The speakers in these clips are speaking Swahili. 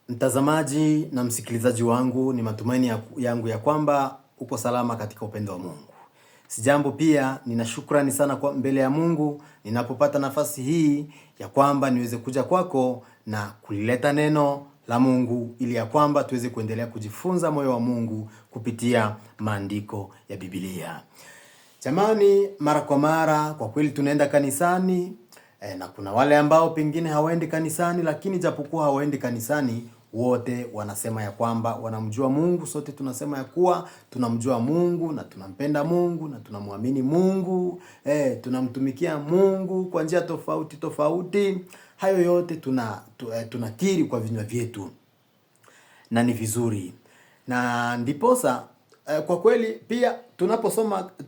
Mtazamaji na msikilizaji wangu, ni matumaini yangu ya kwamba uko salama katika upendo wa Mungu. Sijambo, pia nina shukrani sana kwa mbele ya Mungu ninapopata nafasi hii ya kwamba niweze kuja kwako na kulileta neno la Mungu, ili ya kwamba tuweze kuendelea kujifunza moyo wa Mungu kupitia maandiko ya Biblia. Jamani, mara kwa mara kwa kweli tunaenda kanisani, na kuna wale ambao pengine hawaendi kanisani, lakini japokuwa hawaendi kanisani, wote wanasema ya kwamba wanamjua Mungu. Sote tunasema ya kuwa tunamjua Mungu na tunampenda Mungu na tunamwamini Mungu, tunamtumikia Mungu kwa njia tofauti tofauti. Hayo yote tunakiri kwa vinywa vyetu, na ni vizuri. Na ndiposa kwa kweli pia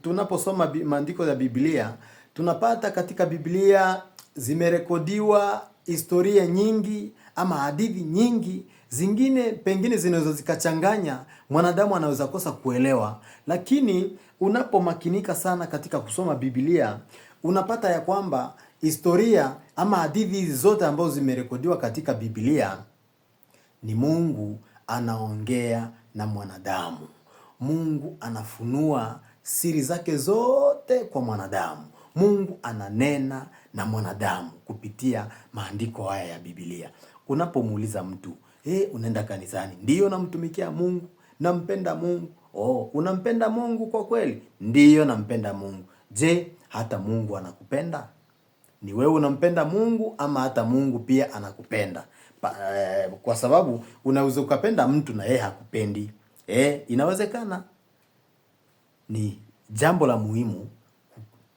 tunaposoma maandiko ya Biblia, tunapata katika Biblia zimerekodiwa historia nyingi ama hadithi nyingi, zingine pengine zinaweza zikachanganya, mwanadamu anaweza kosa kuelewa. Lakini unapomakinika sana katika kusoma Biblia, unapata ya kwamba historia ama hadithi hizi zote ambazo zimerekodiwa katika Biblia ni Mungu anaongea na mwanadamu. Mungu anafunua siri zake zote kwa mwanadamu. Mungu ananena na mwanadamu kupitia maandiko haya ya Biblia. Unapomuuliza mtu, unaenda kanisani? Ndiyo, namtumikia Mungu, nampenda Mungu. Unampenda Mungu kwa kweli? Ndiyo, nampenda Mungu. Je, hata Mungu anakupenda? Ni wewe unampenda Mungu ama hata Mungu pia anakupenda? Kwa sababu unaweza ukapenda mtu na yeye hakupendi. Inawezekana. Ni jambo la muhimu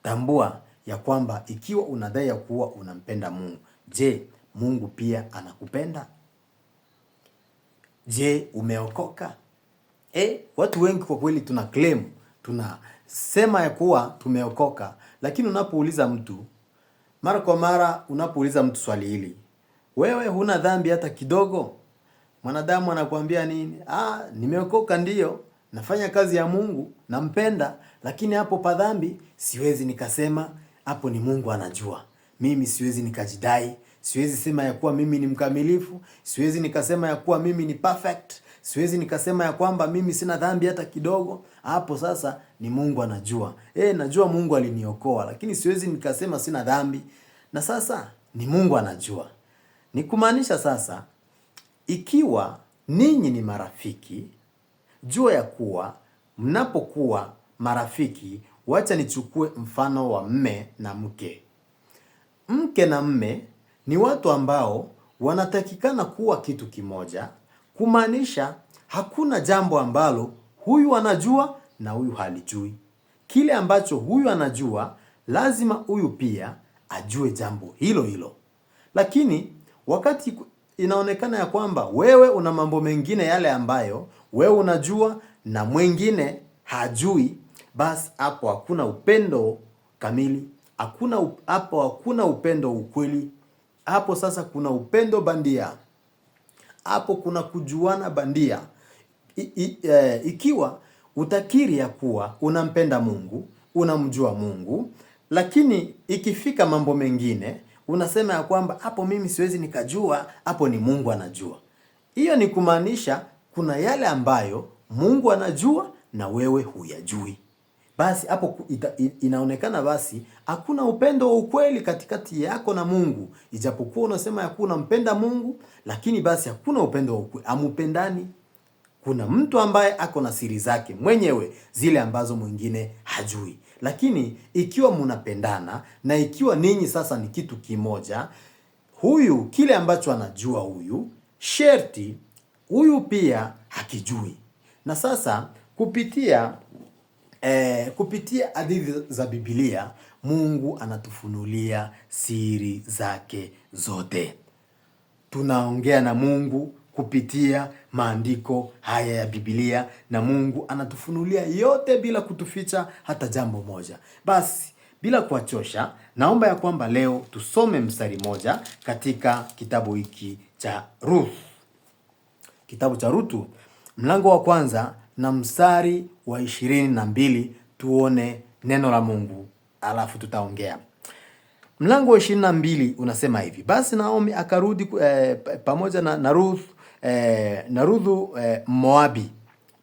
kutambua ya kwamba ikiwa unadai ya kuwa unampenda Mungu, je, Mungu pia anakupenda? Je, umeokoka? Watu wengi kwa kweli tunasema ya kuwa tumeokoka, lakini unapouliza mtu, mara kwa mara unapouliza mtu swali hili, wewe huna dhambi hata kidogo? Mwanadamu anakuambia nini? Nimeokoka, ndiyo, nafanya kazi ya Mungu, nampenda, lakini hapo pa dhambi siwezi nikasema hapo ni Mungu anajua. Mimi siwezi nikajidai, siwezi sema ya kuwa mimi ni mkamilifu, siwezi nikasema ya kuwa mimi ni perfect, siwezi nikasema ya kwamba mimi sina dhambi hata kidogo. Hapo sasa ni Mungu anajua. Najua Mungu aliniokoa, lakini siwezi nikasema sina dhambi. Na sasa ni Mungu anajua. Ni kumaanisha sasa, ikiwa ninyi ni marafiki, jua ya kuwa mnapokuwa marafiki, wacha nichukue mfano wa mme na mke. Mke na mme ni watu ambao wanatakikana kuwa kitu kimoja, kumaanisha hakuna jambo ambalo huyu anajua na huyu halijui. Kile ambacho huyu anajua, lazima huyu pia ajue jambo hilo hilo. Lakini wakati inaonekana ya kwamba wewe una mambo mengine yale ambayo wewe unajua na mwingine hajui, basi hapo hakuna upendo kamili, hapo hakuna upendo ukweli. Hapo sasa kuna upendo bandia. Hapo kuna kujuana bandia. Ikiwa utakiri ya kuwa unampenda Mungu, unamjua Mungu, lakini ikifika mambo mengine unasema ya kwamba hapo mimi siwezi nikajua, hapo ni Mungu anajua. Hiyo ni kumaanisha kuna yale ambayo Mungu anajua na wewe huyajui. Basi hapo inaonekana basi hakuna upendo wa ukweli katikati yako na Mungu. Ijapokuwa unasema ya kuwa unampenda Mungu, lakini basi hakuna upendo wa ukweli. Hamupendani. Kuna mtu ambaye ako na siri zake mwenyewe, zile ambazo mwingine hajui. Lakini ikiwa mnapendana na ikiwa ninyi sasa ni kitu kimoja, huyu kile ambacho anajua huyu, sherti huyu pia hakijui. Na sasa kupitia hadithi za Biblia, Mungu anatufunulia siri zake zote. Tunaongea na Mungu kupitia maandiko haya ya Biblia, na Mungu anatufunulia yote bila kutuficha hata jambo moja. Basi bila kuwachosha, naomba ya kwamba leo tusome mstari moja katika kitabu hiki cha Ruth. Kitabu cha Ruthu, mlango wa 1 na mstari wa 22, tuone neno la Mungu alafu tutaongea. Mlango wa 22 unasema hivi: basi Naomi akarudi pamoja na Ruthu Moabi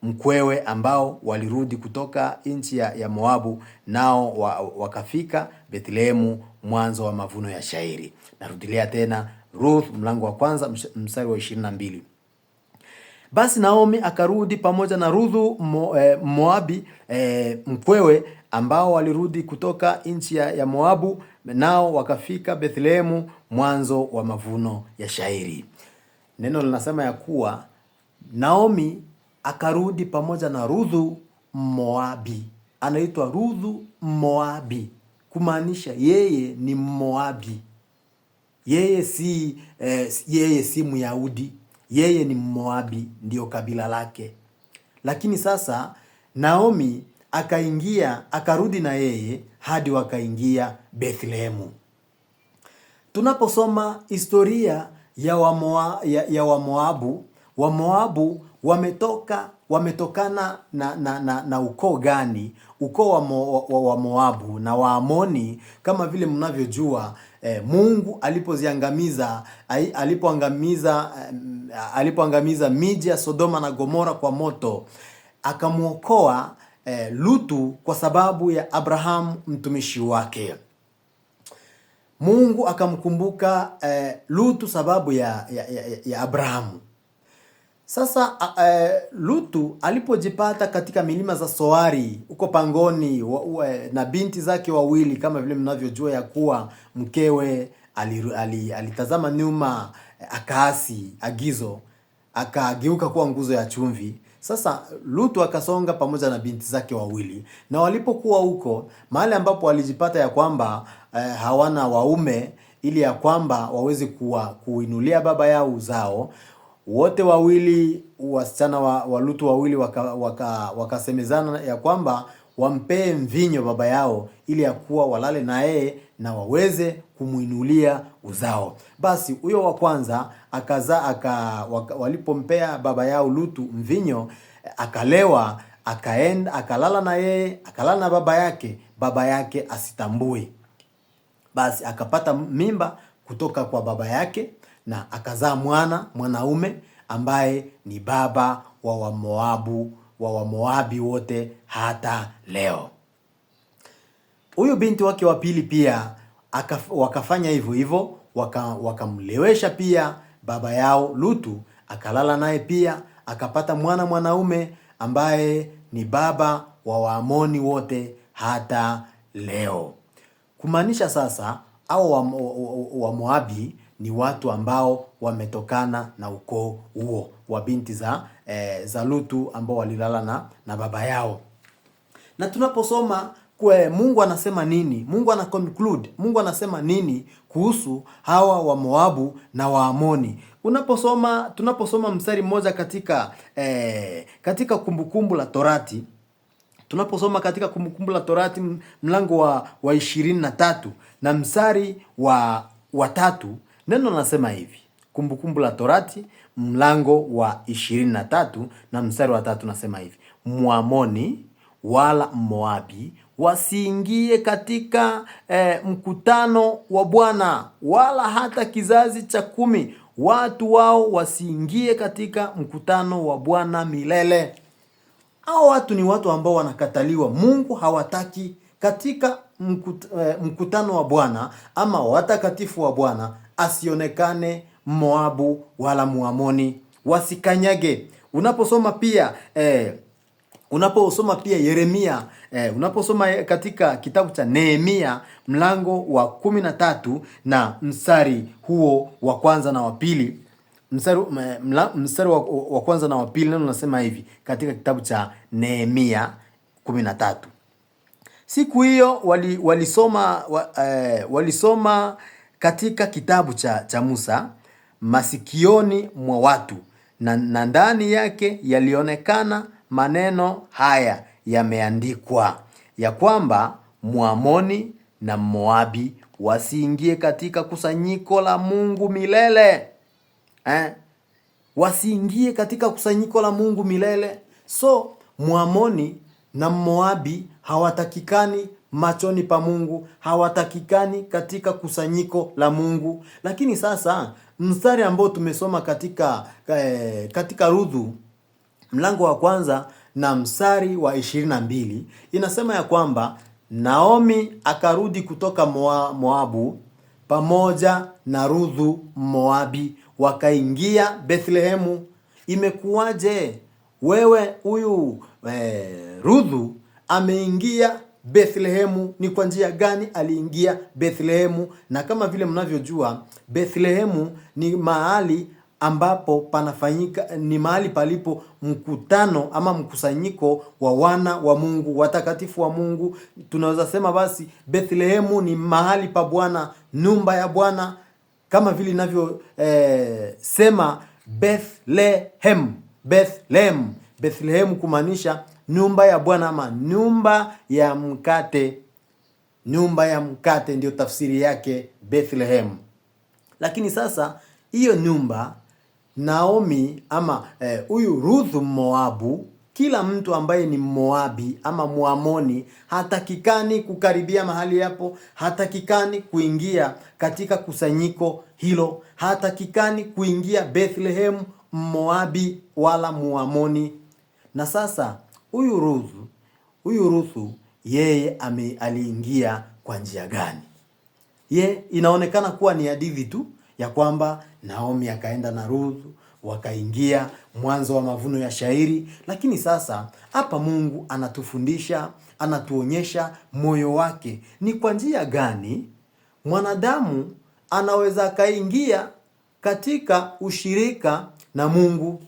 mkwewe, ambao walirudi kutoka nchi ya Moabu, nao wakafika Bethlehemu mwanzo wa mavuno ya shairi. Narudilia tena, Ruth mlango wa kwanza mstari wa 22. Basi Naomi akarudi pamoja na Ruthu Moabi mkwewe, ambao walirudi kutoka nchi ya Moabu, nao wakafika Bethlehemu mwanzo wa mavuno ya shairi. Neno linasema ya kuwa Naomi akarudi pamoja na Ruthu Moabi. Anaitwa Ruthu Moabi, kumaanisha yeye ni Moabi. Yeye si Myahudi, yeye ni Moabi, ndio kabila lake. Lakini sasa Naomi akarudi na yeye hadi wakaingia Bethlehemu. Tunaposoma historia ya Wamoabu wametokana na ukoo gani? Ukoo wa Moabu na Waamoni, kama vile mnavyojua, Mungu alipoangamiza miji ya Sodoma na Gomora kwa moto, akamuokoa Lutu kwa sababu ya Abraham mtumishi wake. Mungu akamkumbuka Lutu sababu ya Abrahamu. Sasa Lutu alipojipata katika milima za Soari huko pangoni na binti zake wawili, kama vile mnavyojua ya kuwa mkewe alitazama nyuma, akaasi agizo, akageuka kuwa nguzo ya chumvi. Sasa Lutu akasonga pamoja na binti zake wawili, na walipokuwa huko mahali ambapo walijipata ya kwamba hawana waume, ili ya kwamba waweze kuinulia baba yao uzao, wote wawili, wasichana wa Lutu wawili wakasemezana ya kwamba wampee mvinyo baba yao, ili ya kuwa walale na yeye na waweze kumuinulia uzao. Basi huyo wa kwanza walipompea baba yao Lutu mvinyo, akalewa, akaenda akalala na yeye, akalala na baba yake asitambue. Basi akapata mimba kutoka kwa baba yake na akazaa mwanaume ambaye ni baba wa Wamoabi wote hata leo. Huyu binti wake wa pili pia wakafanya hivyo hivyo, wakamlewesha pia baba yao Lutu, akalala naye pia, akapata mwanaume ambaye ni baba wa Waamoni wote hata leo. Kumaanisha sasa au wa Moabi ni watu ambao wametokana na ukoo huo wa binti za Lutu ambao walilala na baba yao. Na tunaposoma kwa Mungu anasema nini? Mungu ana conclude, Mungu anasema nini kuhusu hawa wa Moabu na Waamoni? Tunaposoma mstari mmoja katika Kumbukumbu la Torati, tunaposoma katika Kumbukumbu la Torati mlango wa 23 na mstari wa 3, neno nasema hivi. Kumbukumbu la Torati mlango wa 23 na mstari wa 3 nasema hivi: Mwamoni wala Moabi wasiingie katika mkutano wa Bwana, wala hata kizazi cha 10 watu wao wasiingie katika mkutano wa Bwana milele. Hao watu ni watu ambao wanakataliwa. Mungu hawataki katika mkutano wa Bwana ama watakatifu wa Bwana asionekane Moabu wala Muamoni, wasikanyage. Unaposoma pia Yeremia, unaposoma katika kitabu cha Nehemia mlango wa 13 na mstari huo wa kwanza na wa pili, mstari wa kwanza na wa pili, neno nasema hivi katika kitabu cha Nehemia 13: siku hiyo walisoma katika kitabu cha Musa masikioni mwa watu, na ndani yake yalionekana maneno haya yameandikwa, ya kwamba Mwamoni na Moabi wasiingie katika kusanyiko la Mungu milele. Wasiingie katika kusanyiko la Mungu milele. So Mwamoni na Moabi hawatakikani machoni pa Mungu, hawatakikani katika kusanyiko la Mungu. Lakini sasa mstari ambao tumesoma katika Ruthu mlango wa kwanza na mstari wa 22 inasema ya kwamba Naomi akarudi kutoka Moabu pamoja na Ruthu Moabi, wakaingia Bethlehemu. Imekuwaje wewe huyu Ruthu ameingia Bethlehemu? Ni kwa njia gani aliingia Bethlehemu? Na kama vile mnavyojua, Bethlehemu ni mahali ambapo panafanyika, ni mahali palipo mkutano ama mkusanyiko wa wana wa Mungu, watakatifu wa Mungu. Tunaweza sema basi Bethlehemu ni mahali pa Bwana, nyumba ya Bwana, kama vile inavyo sema Bethlehem. Bethlehem kumaanisha nyumba ya Bwana ama nyumba ya mkate. Nyumba ya mkate ndio tafsiri yake Bethlehem. Lakini sasa hiyo nyumba, Naomi ama huyu Ruthu Moabu, kila mtu ambaye ni Moabi ama Muamoni hatakikani kukaribia mahali hapo, hatakikani kuingia katika kusanyiko hilo, hatakikani kuingia Bethlehem Moabi wala Muamoni. Na sasa huyu Ruthu yeye aliingia kwa njia gani? Inaonekana kuwa ni hadithi tu ya kwamba Naomi akaenda na Ruthu wakaingia mwanzo wa mavuno ya shairi. Lakini sasa hapa Mungu anatufundisha, anatuonyesha moyo wake. Ni kwa njia gani mwanadamu anaweza akaingia katika ushirika na Mungu?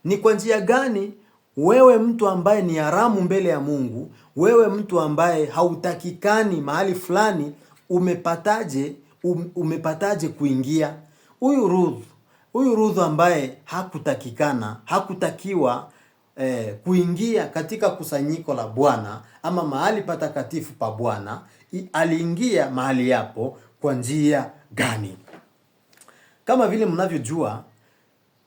Ni kwa njia gani wewe mtu ambaye ni haramu mbele ya Mungu, wewe mtu ambaye hautakikani mahali fulani, umepataje kuingia? Huyu Ruthu ambaye hakutakiwa kuingia katika kusanyiko la Bwana ama mahali patakatifu pa Bwana, aliingia mahali hapo kwa njia gani? Kama vile mnavyojua,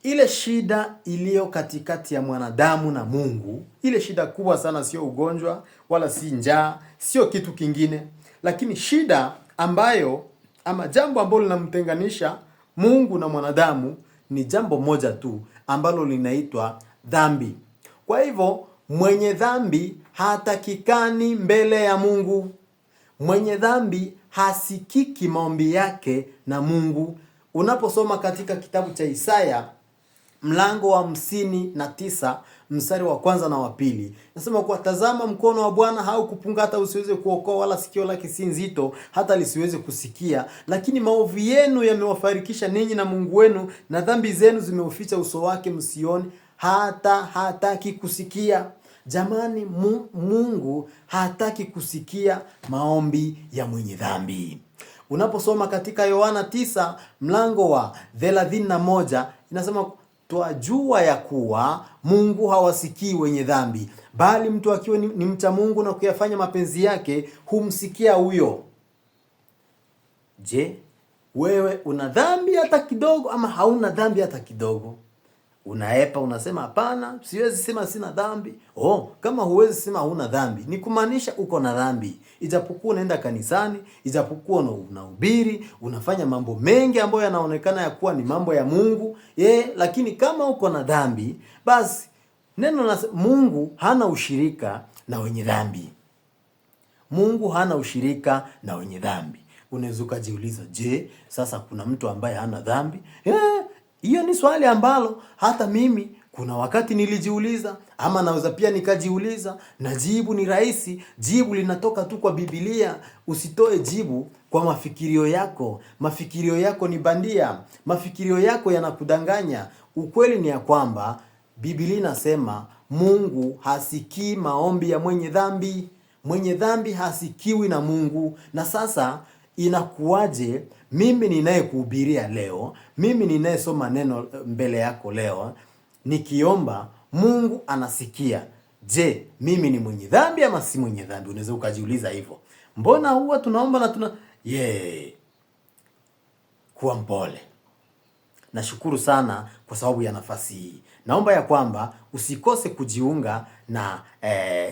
ile shida iliyo katikati ya mwanadamu na Mungu, ile shida kubwa sana, sio ugonjwa wala si njaa, sio kitu kingine, lakini shida ambayo ama jambo ambalo linamtenganisha Mungu na mwanadamu ni jambo moja tu ambalo linaitwa dhambi. Kwa hivyo mwenye dhambi hatakikani mbele ya Mungu. Mwenye dhambi hasikiki maombi yake na Mungu. Unaposoma katika kitabu cha Isaya mlango wa 59 mstari wa kwanza na wa pili, nasema kwa tazama, mkono wa Bwana haukupunga hata usiweze kuokoa, wala sikio lake si nzito hata lisiweze kusikia, lakini maovu yenu yamewafarikisha ninyi na Mungu wenu, na dhambi zenu zimeuficha uso wake msioni, hata hataki kusikia. Jamani, Mungu hataki kusikia maombi ya mwenye dhambi. Unaposoma katika Yohana 9 mlango wa 31 inasema twajua ya kuwa Mungu hawasikii wenye dhambi, bali mtu akiwa ni mcha Mungu na kuyafanya mapenzi yake humsikia huyo. Je, wewe una dhambi hata kidogo ama hauna dhambi hata kidogo? Unaepa, unasema hapana, siwezi sema sina dhambi. Kama huwezi sema huna dhambi, ni kumaanisha uko na dhambi. Ijapokuwa unaenda kanisani, ijapokuwa unahubiri, unafanya mambo mengi ambayo yanaonekana ya kuwa ni mambo ya Mungu, lakini kama uko na dhambi, basi Mungu hana ushirika na wenye dhambi. Mungu hana ushirika na wenye dhambi. Unaweza ukajiuliza, je, sasa kuna mtu ambaye hana dhambi? Hiyo ni swali ambalo hata mimi kuna wakati nilijiuliza, ama naweza pia nikajiuliza, na jibu ni rahisi. Jibu linatoka tu kwa Biblia. Usitoe jibu kwa mafikirio yako. Mafikirio yako ni bandia. Mafikirio yako yanakudanganya. Ukweli ni ya kwamba Biblia inasema Mungu hasikii maombi ya mwenye dhambi. Mwenye dhambi hasikiwi na Mungu. Na sasa inakuwaje mimi ninayekuhubiria leo, mimi ninayesoma neno mbele yako leo, nikiomba Mungu anasikia? Je, mimi ni mwenye dhambi ama si mwenye dhambi? Unaweza ukajiuliza hivyo. Mbona huwa tunaomba na kuwa mpole. nashukuru sana kwa sababu ya nafasi hii. Naomba ya kwamba usikose kujiunga na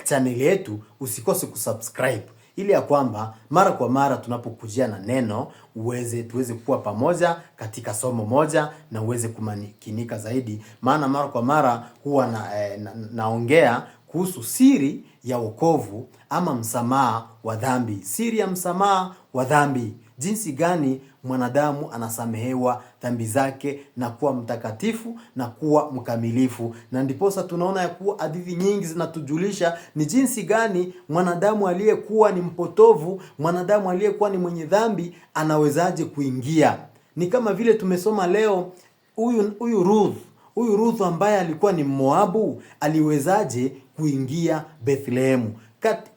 channel yetu, usikose kusubscribe ili ya kwamba mara kwa mara tunapokujia na neno tuweze kuwa pamoja katika somo moja na uweze kumakinika zaidi, maana mara kwa mara huwa naongea kuhusu siri ya wokovu ama msamaha wa dhambi. Siri ya msamaha wa dhambi, jinsi gani mwanadamu anasamehewa dhambi zake na kuwa mtakatifu na kuwa mkamilifu. Na ndiposa tunaona ya kuwa hadithi nyingi zinatujulisha ni jinsi gani mwanadamu aliyekuwa ni mpotovu, mwanadamu aliyekuwa ni mwenye dhambi anawezaje kuingia. Ni kama vile tumesoma leo huyu Ruth ambaye alikuwa ni Moabu aliwezaje kuingia Bethlehemu.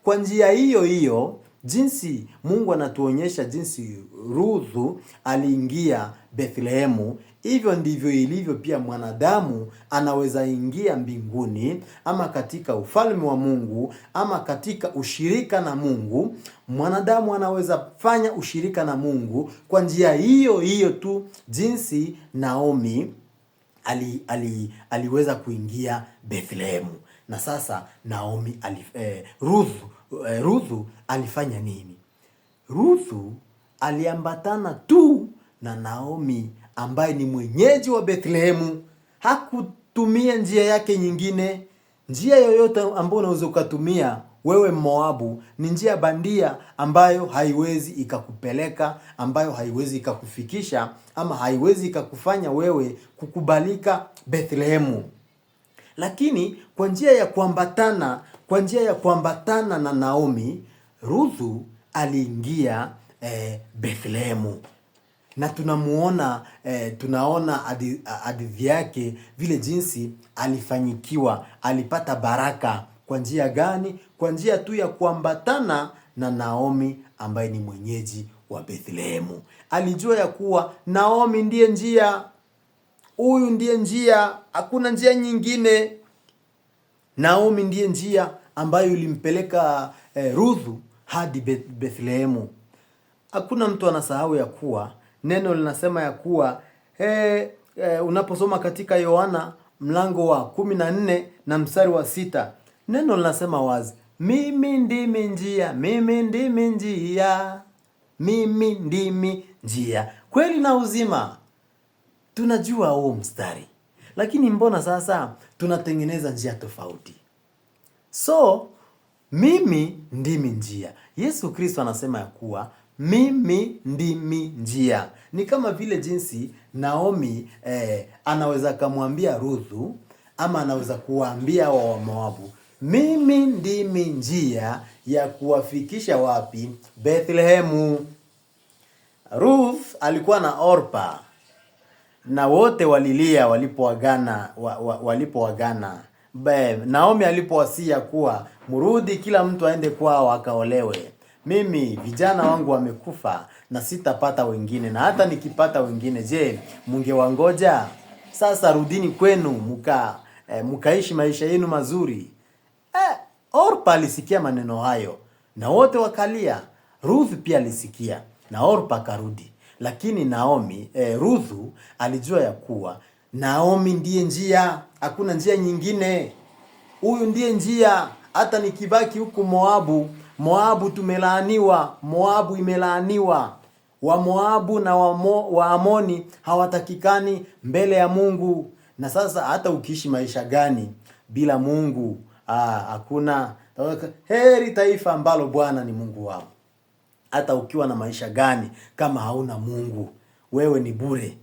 Kwa njia hiyo hiyo, jinsi Mungu anatuonyesha jinsi Ruth aliingia Bethlehemu, hivyo ndivyo ilivyo pia mwanadamu anaweza ingia mbinguni ama katika ufalme wa Mungu ama katika ushirika na Mungu. Mwanadamu anaweza fanya ushirika na Mungu kwa njia hiyo hiyo tu jinsi Naomi aliweza kuingia Bethlehemu. Na sasa Naomi Ruth alifanya nini? Ruth aliambatana tu na Naomi ambaye ni mwenyeji wa Bethlehemu. Hakutumia njia yake nyingine. Njia yoyote ambayo unaweza ukatumia wewe Moabu ni njia bandia ambayo haiwezi ikakupeleka, ambayo haiwezi ikakufikisha ama haiwezi ikakufanya wewe kukubalika Bethlehemu. Lakini kwa njia ya kuambatana na Naomi, Ruth aliingia Bethlehemu. Na tunaona hadithi yake vile jinsi alifanyikiwa, alipata baraka. Kwa njia gani? Kwa njia tu ya kuambatana na Naomi ambaye ni mwenyeji wa Bethlehemu. Alijua ya kuwa Naomi ndiye njia, huyu ndiye njia, hakuna njia nyingine. Naomi ndiye njia ambayo ilimpeleka Ruth hadi Bethlehemu. Hakuna mtu anasahau ya kuwa neno linasema ya kuwa unaposoma katika Yohana mlango wa 14 na mstari wa 6, neno linasema wazi, mimi ndimi njia, mimi ndimi njia, mimi ndimi njia, kweli na uzima. Tunajua huo mstari, lakini mbona sasa tunatengeneza njia tofauti? So mimi ndimi njia. Yesu Kristo anasema ya kuwa mimi ndimi njia. Ni kama vile jinsi Naomi anaweza kumwambia Ruth ama anaweza kuwaambia wa Moabu, mimi ndimi njia ya kuwafikisha wapi? Bethlehemu. Ruth alikuwa na Orpa na wote walilia walipoagana. Naomi alipowasia kuwa mrudi kila mtu aende kwao akaolewe. Mimi vijana wangu wamekufa na sitapata wengine, na hata nikipata wengine, je, mungewangoja? Sasa rudini kwenu mkaishi maisha yenu mazuri. Orpa alisikia maneno hayo na wote wakalia. Ruth pia alisikia na Orpa karudi. Lakini Ruth alijua ya kuwa Naomi ndiye njia, hakuna njia nyingine. Huyu ndiye njia. Hata nikibaki huku Moabu tumelaaniwa, Moabu imelaaniwa. Wa Moabu na wa Amoni hawatakikani mbele ya Mungu. Na sasa hata ukiishi maisha gani bila Mungu, hakuna. Heri taifa ambalo Bwana ni Mungu wao. Hata ukiwa na maisha gani kama hauna Mungu, wewe ni bure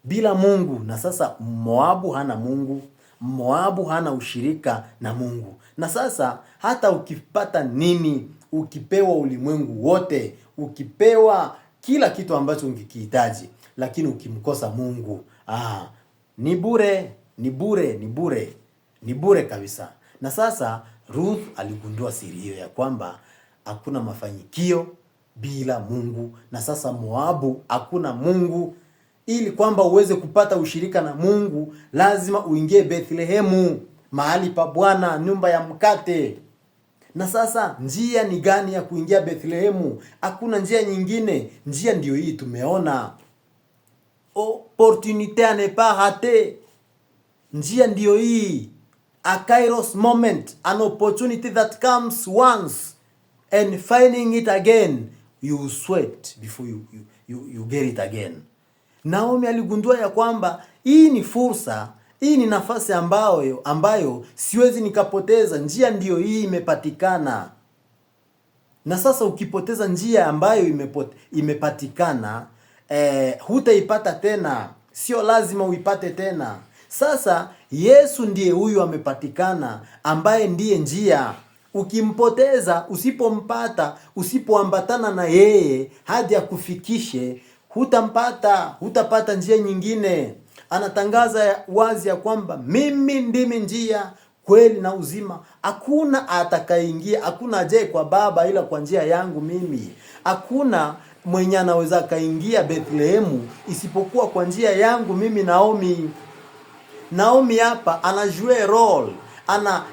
bila Mungu. Na sasa Moabu hana Mungu, Moabu hana ushirika na Mungu. Na sasa hata ukipata nini, ukipewa ulimwengu wote, ukipewa kila kitu ambacho ungekihitaji, lakini ukimkosa Mungu, ni bure, ni bure, ni bure, ni bure kabisa. Na sasa Ruth aligundua siri hiyo ya kwamba hakuna mafanikio bila Mungu. Na sasa Moabu hakuna Mungu. Ili kwamba uweze kupata ushirika na Mungu, lazima uingie Bethlehemu, mahali pa Bwana, nyumba ya mkate. Na sasa njia ni gani ya kuingia Bethlehemu? Hakuna njia nyingine. Njia ndio hii tumeona. opportunité à ne pas rater. Njia ndiyo hii. A kairos moment, an opportunity that comes once and finding it again, you sweat before you get it again. Naomi aligundua ya kwamba hii ni fursa, hii ni nafasi ambayo siwezi nikapoteza. Njia ndiyo hii imepatikana. Na sasa ukipoteza njia ambayo imepatikana, hutaipata tena. Sio lazima uipate tena. Sasa Yesu ndiye huyu amepatikana, ambaye ndiye njia. Ukimpoteza, usipompata, usipoambatana na yeye hadi akufikishe, hutapata njia nyingine. Anatangaza wazi ya kwamba mimi ndimi njia, kweli na uzima. Hakuna atakayeingia, hakuna ajaye kwa Baba ila kwa njia yangu mimi. Hakuna mwenye anaweza kaingia Bethlehemu isipokuwa kwa njia yangu mimi Naomi. Naomi hapa anajue role, ana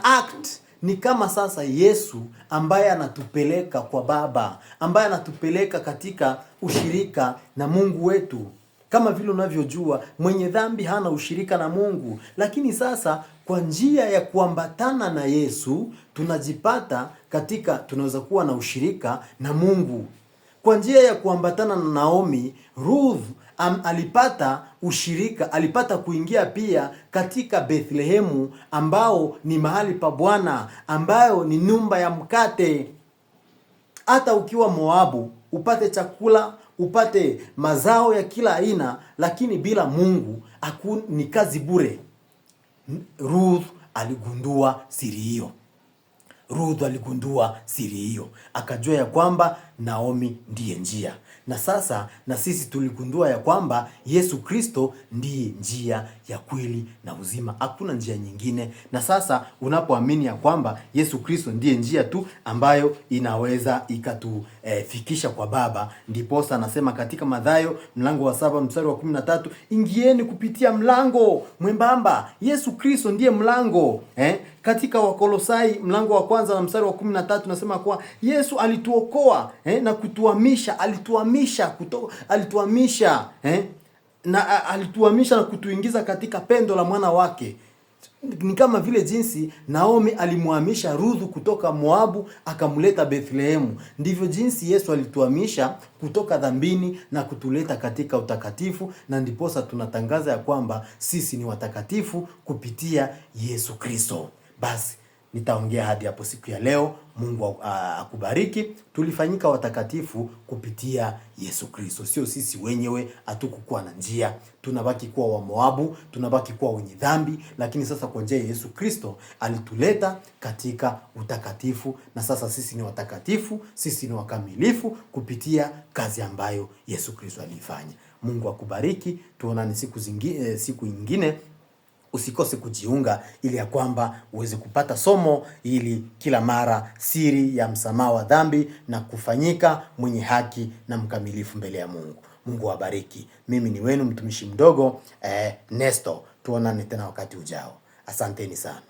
act ni kama sasa Yesu ambaye anatupeleka kwa Baba, ambaye anatupeleka katika ushirika na Mungu wetu. Kama vile unavyojua mwenye dhambi hana ushirika na Mungu, lakini sasa kwa njia ya kuambatana na Yesu tunajipata tunaweza kuwa na ushirika na Mungu. Kwa njia ya kuambatana na Naomi, Ruth alipata ushirika, alipata kuingia pia katika Bethlehemu, ambao ni mahali pa Bwana, ambayo ni nyumba ya mkate. Hata ukiwa Moabu, upate chakula, upate mazao ya kila aina, lakini bila Mungu ni kazi bure. Ruth aligundua siri hiyo. Akajua ya kwamba Naomi ndiye njia. Na sasa na sisi tuligundua ya kwamba Yesu Kristo ndiye njia ya kweli na uzima. Hakuna njia nyingine. Na sasa unapoamini ya kwamba Yesu Kristo ndiye njia tu ambayo inaweza ikatufikisha kwa Baba, ndiposa anasema katika Mathayo mlango wa 7 mstari wa 13, ingieni kupitia mlango mwembamba. Yesu Kristo ndiye mlango. Katika Wakolosai mlango wa 1 na mstari wa 13 nasema kwa Yesu alituokoa na kutuhamisha, alituhamisha na kutuingiza katika pendo la mwana wake. Ni kama vile jinsi Naomi alimuhamisha Ruth kutoka Moabu akamleta Bethlehemu, ndivyo jinsi Yesu alituhamisha kutoka dhambini na kutuleta katika utakatifu, na ndiposa tunatangaza ya kwamba sisi ni watakatifu kupitia Yesu Kristo. Basi nitaongea hadi hapo siku ya leo. Mungu akubariki. Tulifanyika watakatifu kupitia Yesu Kristo. Sio sisi wenyewe, hatukukuwa na njia. Tunabaki kuwa wa Moabu, tunabaki kuwa wenye dhambi, lakini sasa kwa njia ya Yesu Kristo alituleta katika utakatifu, na sasa sisi ni watakatifu, sisi ni wakamilifu kupitia kazi ambayo Yesu Kristo alifanya. Mungu akubariki. Tuonane siku nyingine. Usikose kujiunga ili ya kwamba uweze kupata somo ili kila mara siri ya msamaha wa dhambi na kufanyika mwenye haki na mkamilifu mbele ya Mungu. Mungu awabariki. Mimi ni wenu mtumishi mdogo Nesto. Tuonane tena wakati ujao. Asanteni sana.